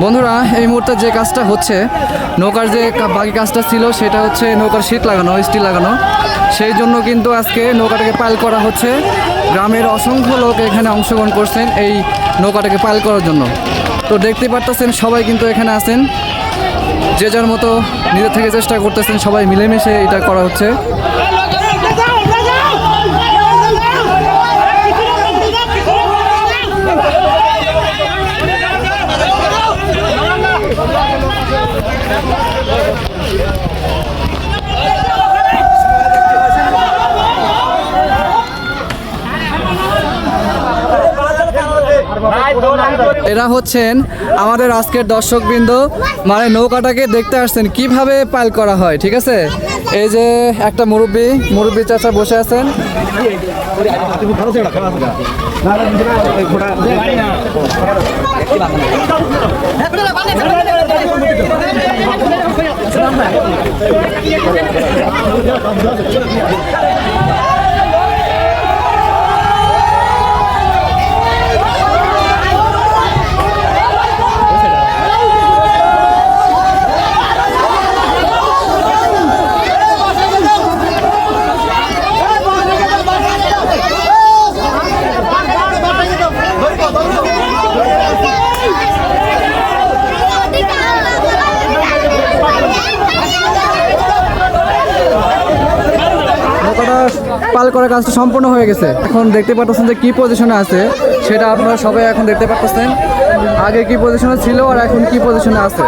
বন্ধুরা এই মুহূর্তে যে কাজটা হচ্ছে, নৌকার যে বাকি কাজটা ছিল সেটা হচ্ছে নৌকার শীট লাগানো, স্টিল লাগানো। সেই জন্য কিন্তু আজকে নৌকাটাকে পাইল করা হচ্ছে। গ্রামের অসংখ্য লোক এখানে অংশগ্রহণ করছেন এই নৌকাটাকে পাইল করার জন্য। তো দেখতে পারতেছেন সবাই কিন্তু এখানে আছেন, যে যার মতো নিজের থেকে চেষ্টা করতেছেন, সবাই মিলেমিশে এটা করা হচ্ছে। এরা হচ্ছেন আমাদের আজকের দর্শকবৃন্দ, মানে নৌকাটাকে দেখতে আসছেন কিভাবে পাইল করা হয়। ঠিক আছে, এই যে একটা মুরব্বী চাচা বসে আছেন। পাল করার কাজটা সম্পূর্ণ হয়ে গেছে। এখন দেখতে পাচ্ছেন যে কি পজিশনে আছে সেটা আপনারা সবাই এখন দেখতে পাচ্ছেন। আগে কি পজিশনে ছিল আর এখন কি পজিশনে আছে।